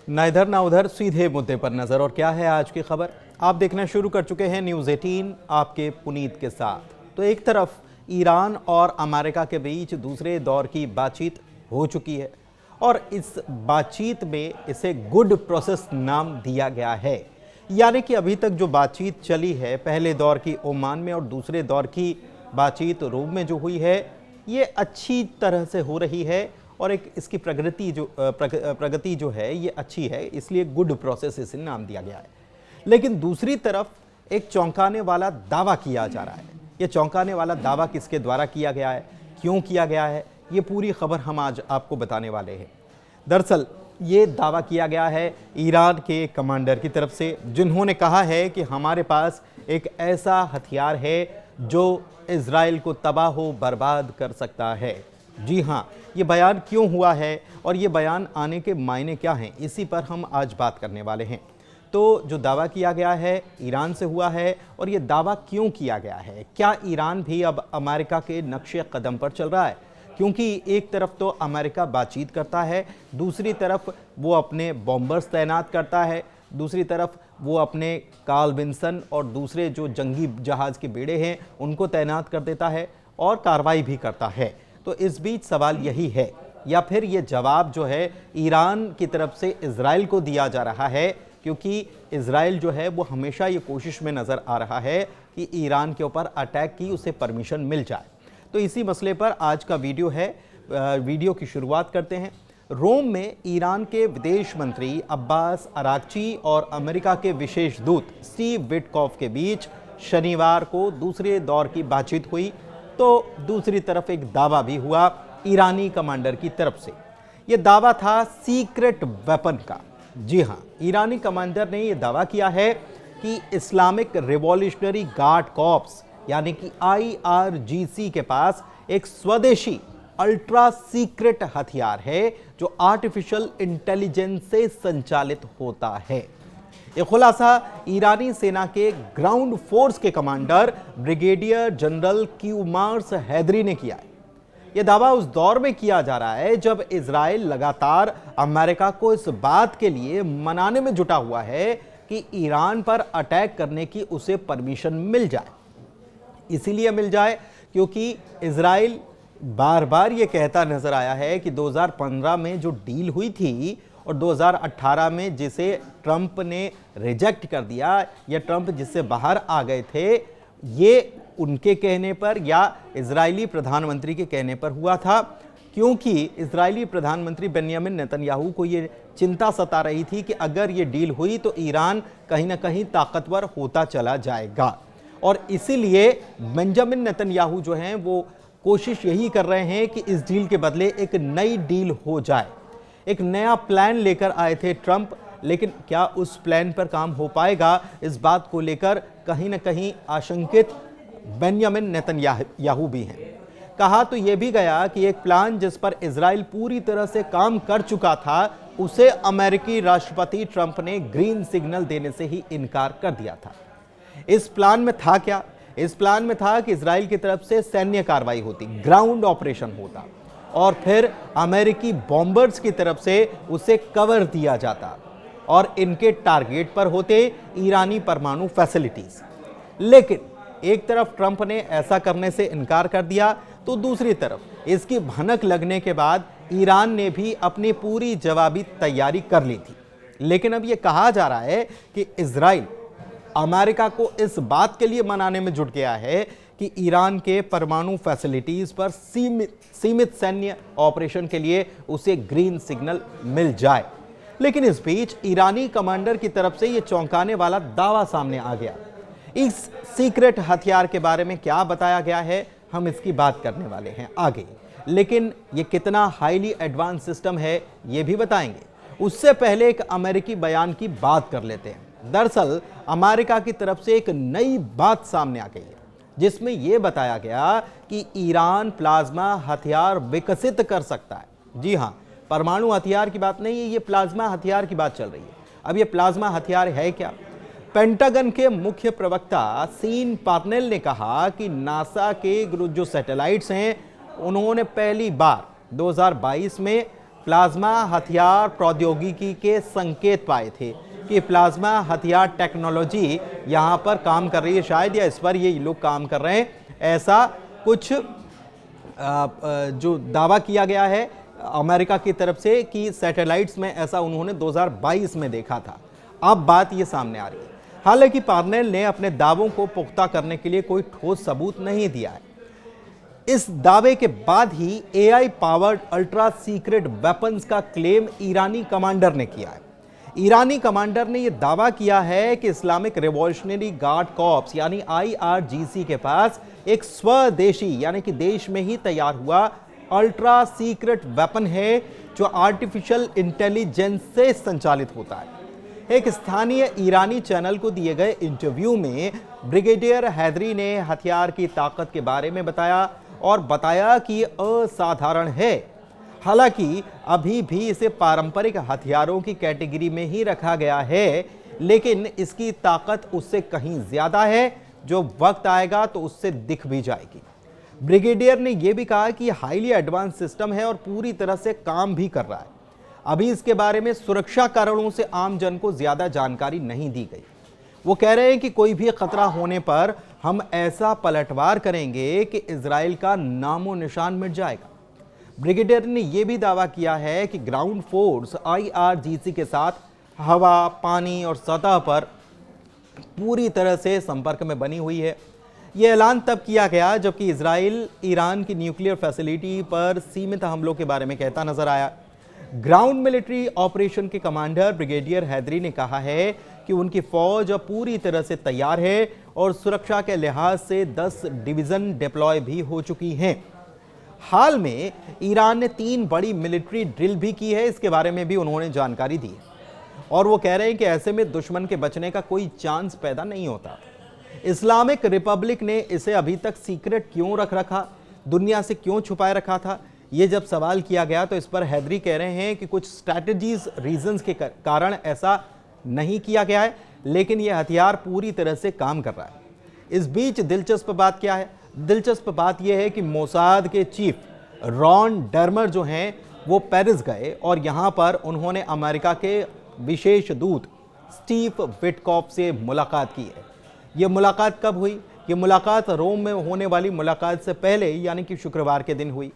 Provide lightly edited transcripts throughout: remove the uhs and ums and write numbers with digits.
ना इधर ना उधर, सीधे मुद्दे पर नजर। और क्या है आज की खबर, आप देखना शुरू कर चुके हैं न्यूज़ 18 आपके पुनीत के साथ। तो एक तरफ ईरान और अमेरिका के बीच दूसरे दौर की बातचीत हो चुकी है और इस बातचीत में इसे गुड प्रोसेस नाम दिया गया है। यानी कि अभी तक जो बातचीत चली है, पहले दौर की ओमान में और दूसरे दौर की बातचीत रोम में जो हुई है, ये अच्छी तरह से हो रही है और एक इसकी प्रगति जो है ये अच्छी है, इसलिए गुड प्रोसेस इसे नाम दिया गया है। लेकिन दूसरी तरफ एक चौंकाने वाला दावा किया जा रहा है। ये चौंकाने वाला दावा किसके द्वारा किया गया है, क्यों किया गया है, ये पूरी खबर हम आज आपको बताने वाले हैं। दरअसल ये दावा किया गया है ईरान के कमांडर की तरफ से, जिन्होंने कहा है कि हमारे पास एक ऐसा हथियार है जो इजराइल को तबाह बर्बाद कर सकता है। जी हाँ, ये बयान क्यों हुआ है और ये बयान आने के मायने क्या हैं, इसी पर हम आज बात करने वाले हैं। तो जो दावा किया गया है ईरान से हुआ है और ये दावा क्यों किया गया है, क्या ईरान भी अब अमेरिका के नक्शे कदम पर चल रहा है? क्योंकि एक तरफ तो अमेरिका बातचीत करता है, दूसरी तरफ वो अपने बॉम्बर्स तैनात करता है, दूसरी तरफ वो अपने कार्ल विन्सन और दूसरे जो जंगी जहाज़ के बेड़े हैं उनको तैनात कर देता है और कार्रवाई भी करता है। तो इस बीच सवाल यही है, या फिर ये जवाब जो है ईरान की तरफ से इजराइल को दिया जा रहा है, क्योंकि इजराइल जो है वो हमेशा ये कोशिश में नज़र आ रहा है कि ईरान के ऊपर अटैक की उसे परमिशन मिल जाए। तो इसी मसले पर आज का वीडियो है। वीडियो की शुरुआत करते हैं। रोम में ईरान के विदेश मंत्री अब्बास अरागची और अमेरिका के विशेष दूत स्टीव विटकॉफ के बीच शनिवार को दूसरे दौर की बातचीत हुई। तो दूसरी तरफ एक दावा भी हुआ ईरानी कमांडर की तरफ से। यह दावा था सीक्रेट वेपन का। जी हाँ, ईरानी कमांडर ने यह दावा किया है कि इस्लामिक रिवॉल्यूशनरी गार्ड कॉर्प्स यानी कि IRGC के पास एक स्वदेशी अल्ट्रा सीक्रेट हथियार है जो आर्टिफिशियल इंटेलिजेंस से संचालित होता है। यह खुलासा ईरानी सेना के ग्राउंड फोर्स के कमांडर ब्रिगेडियर जनरल क्यूमार्स हैदरी ने किया है। यह दावा उस दौर में किया जा रहा है जब इजराइल लगातार अमेरिका को इस बात के लिए मनाने में जुटा हुआ है कि ईरान पर अटैक करने की उसे परमिशन मिल जाए। इसीलिए मिल जाए क्योंकि इजराइल बार बार ये कहता नजर आया है कि 2015 में जो डील हुई थी और 2018 में जिसे ट्रंप ने रिजेक्ट कर दिया या ट्रंप जिससे बाहर आ गए थे, ये उनके कहने पर या इजरायली प्रधानमंत्री के कहने पर हुआ था, क्योंकि इजरायली प्रधानमंत्री बेंयामिन नेतन्याहू को ये चिंता सता रही थी कि अगर ये डील हुई तो ईरान कहीं ना कहीं ताकतवर होता चला जाएगा। और इसीलिए बेंजामिन नेतन्याहू जो हैं वो कोशिश यही कर रहे हैं कि इस डील के बदले एक नई डील हो जाए। एक नया प्लान लेकर आए थे ट्रंप, लेकिन क्या उस प्लान पर काम हो पाएगा, इस बात को लेकर कहीं ना कहीं आशंकित बेंयामिन नेतन्याहू भी हैं। कहा तो यह भी गया कि एक प्लान जिस पर इजराइल पूरी तरह से काम कर चुका था, उसे अमेरिकी राष्ट्रपति ट्रंप ने ग्रीन सिग्नल देने से ही इनकार कर दिया था। इस प्लान में था क्या? इस प्लान में था कि इजराइल की तरफ से सैन्य कार्रवाई होती, ग्राउंड ऑपरेशन होता और फिर अमेरिकी बॉम्बर्स की तरफ से उसे कवर दिया जाता और इनके टारगेट पर होते ईरानी परमाणु फैसिलिटीज। लेकिन एक तरफ ट्रंप ने ऐसा करने से इनकार कर दिया, तो दूसरी तरफ इसकी भनक लगने के बाद ईरान ने भी अपनी पूरी जवाबी तैयारी कर ली थी। लेकिन अब यह कहा जा रहा है कि इजराइल अमेरिका को इस बात के लिए मनाने में जुट गया है कि ईरान के परमाणु फैसिलिटीज पर सीमित सैन्य ऑपरेशन के लिए उसे ग्रीन सिग्नल मिल जाए। लेकिन इस बीच ईरानी कमांडर की तरफ से यह चौंकाने वाला दावा सामने आ गया। इस सीक्रेट हथियार के बारे में क्या बताया गया है, हम इसकी बात करने वाले हैं आगे। लेकिन यह कितना हाईली एडवांस सिस्टम है ये भी बताएंगे। उससे पहले एक अमेरिकी बयान की बात कर लेते हैं। दरअसल अमेरिका की तरफ से एक नई बात सामने आ गई है, जिसमें यह बताया गया कि ईरान प्लाज्मा हथियार विकसित कर सकता है। जी हां, परमाणु हथियार की बात नहीं है, ये प्लाज्मा हथियार की बात चल रही है। अब ये प्लाज्मा हथियार है क्या? पेंटागन के मुख्य प्रवक्ता सीन पार्नेल ने कहा कि नासा के जो सैटेलाइट्स हैं उन्होंने पहली बार 2022 में प्लाज्मा हथियार प्रौद्योगिकी के संकेत पाए थे कि प्लाज्मा हथियार टेक्नोलॉजी यहां पर काम कर रही है, शायद या इस पर ये लोग काम कर रहे हैं, ऐसा कुछ जो दावा किया गया है अमेरिका की तरफ से कि सैटेलाइट्स में, ऐसा उन्होंने 2022 में देखा था। अब बात ये सामने आ रही है। हालांकि पार्नेल ने अपने दावों को पुख्ता करने के लिए कोई ठोस सबूत नहीं दिया है। इस दावे के बाद ही AI powered ultra secret weapons का क्लेम ईरानी कमांडर ने किया है। ईरानी कमांडर ने यह दावा किया है कि इस्लामिक रिवॉल्यूशनरी गार्ड कॉर्प्स यानी आईआरजीसी के पास एक स्वदेशी यानी कि देश में ही तैयार हुआ अल्ट्रा सीक्रेट वेपन है जो आर्टिफिशियल इंटेलिजेंस से संचालित होता है। एक स्थानीय ईरानी चैनल को दिए गए इंटरव्यू में ब्रिगेडियर हैदरी ने हथियार की ताकत के बारे में बताया और बताया कि असाधारण है। हालांकि अभी भी इसे पारंपरिक हथियारों की कैटेगरी में ही रखा गया है, लेकिन इसकी ताकत उससे कहीं ज्यादा है, जो वक्त आएगा तो उससे दिख भी जाएगी। ब्रिगेडियर ने यह भी कहा कि हाईली एडवांस सिस्टम है और पूरी तरह से काम भी कर रहा है। अभी इसके बारे में सुरक्षा कारणों से आम जन को ज्यादा जानकारी नहीं दी गई। वो कह रहे हैं कि कोई भी खतरा होने पर हम ऐसा पलटवार करेंगे कि इजराइल का नामो निशान मिट जाएगा। ब्रिगेडियर ने यह भी दावा किया है कि ग्राउंड फोर्स आईआरजीसी के साथ हवा, पानी और सतह पर पूरी तरह से संपर्क में बनी हुई है। यह ऐलान तब किया गया जबकि इजराइल ईरान की न्यूक्लियर फैसिलिटी पर सीमित हमलों के बारे में कहता नजर आया। ग्राउंड मिलिट्री ऑपरेशन के कमांडर ब्रिगेडियर हैदरी ने कहा है कि उनकी फौज अब पूरी तरह से तैयार है और सुरक्षा के लिहाज से 10 डिवीजन डिप्लॉय भी हो चुकी हैं। हाल में ईरान ने 3 बड़ी मिलिट्री ड्रिल भी की है, इसके बारे में भी उन्होंने जानकारी दी और वो कह रहे हैं कि ऐसे में दुश्मन के बचने का कोई चांस पैदा नहीं होता। इस्लामिक रिपब्लिक ने इसे अभी तक सीक्रेट क्यों रखा, दुनिया से क्यों छुपाए रखा था, ये जब सवाल किया गया तो इस पर हैदरी कह रहे हैं कि कुछ स्ट्रैटेजीज रीजंस के कारण ऐसा नहीं किया गया है, लेकिन यह हथियार पूरी तरह से काम कर रहा है। इस बीच दिलचस्प बात क्या है? दिलचस्प बात यह है कि मोसाद के चीफ रॉन डर्मर जो हैं वो पेरिस गए और यहां पर उन्होंने अमेरिका के विशेष दूत स्टीव विटकॉफ से मुलाकात की है। यह मुलाकात कब हुई? यह मुलाकात रोम में होने वाली मुलाकात से पहले यानी कि शुक्रवार के दिन हुई।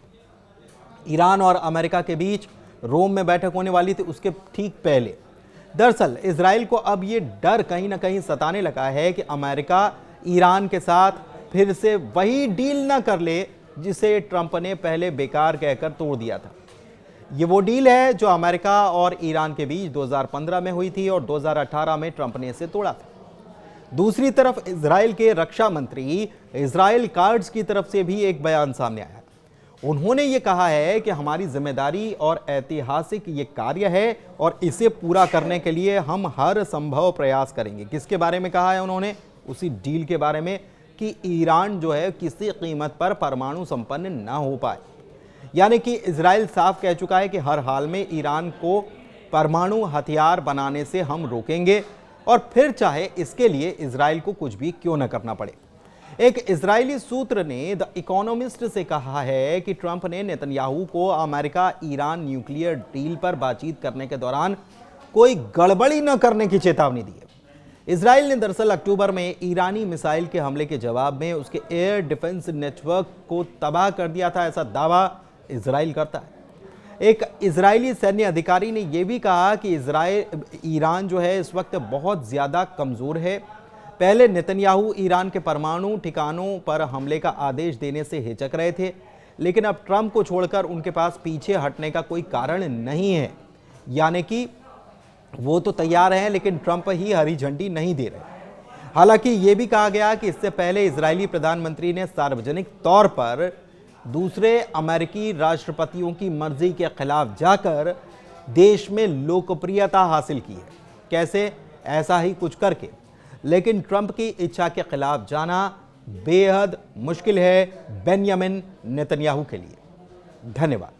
ईरान और अमेरिका के बीच रोम में बैठक होने वाली थी, उसके ठीक पहले। दरअसल इजराइल को अब ये डर कहीं ना कहीं सताने लगा है कि अमेरिका ईरान के साथ फिर से वही डील ना कर ले जिसे ट्रंप ने पहले बेकार कहकर तोड़ दिया था। ये वो डील है जो अमेरिका और ईरान के बीच 2015 में हुई थी और 2018 में ट्रंप ने इसे तोड़ा था। दूसरी तरफ इजराइल के रक्षा मंत्री इजराइल कार्ड्स की तरफ से भी एक बयान सामने आया। उन्होंने ये कहा है कि हमारी जिम्मेदारी और ऐतिहासिक ये कार्य है और इसे पूरा करने के लिए हम हर संभव प्रयास करेंगे। किसके बारे में कहा है उन्होंने? उसी डील के बारे में कि ईरान जो है किसी कीमत पर परमाणु संपन्न ना हो पाए। यानी कि इजराइल साफ कह चुका है कि हर हाल में ईरान को परमाणु हथियार बनाने से हम रोकेंगे और फिर चाहे इसके लिए इजराइल को कुछ भी क्यों न करना पड़े। एक इजरायली सूत्र ने द इकोनॉमिस्ट से कहा है कि ट्रंप ने नेतन्याहू को अमेरिका ईरान न्यूक्लियर डील पर बातचीत करने के दौरान कोई गड़बड़ी न करने की चेतावनी दी है। इजराइल ने दरअसल अक्टूबर में ईरानी मिसाइल के हमले के जवाब में उसके एयर डिफेंस नेटवर्क को तबाह कर दिया था, ऐसा दावा इजराइल करता है। एक इजरायली सैन्य अधिकारी ने यह भी कहा कि ईरान जो है इस वक्त बहुत ज्यादा कमजोर है। पहले नेतन्याहू ईरान के परमाणु ठिकानों पर हमले का आदेश देने से हिचक रहे थे, लेकिन अब ट्रंप को छोड़कर उनके पास पीछे हटने का कोई कारण नहीं है। यानी कि वो तो तैयार हैं लेकिन ट्रंप ही हरी झंडी नहीं दे रहे। हालांकि ये भी कहा गया कि इससे पहले इजरायली प्रधानमंत्री ने सार्वजनिक तौर पर दूसरे अमेरिकी राष्ट्रपतियों की मर्जी के खिलाफ जाकर देश में लोकप्रियता हासिल की है। कैसे? ऐसा ही कुछ करके। लेकिन ट्रंप की इच्छा के खिलाफ जाना बेहद मुश्किल है बेंयामिन नेतन्याहू के लिए। धन्यवाद।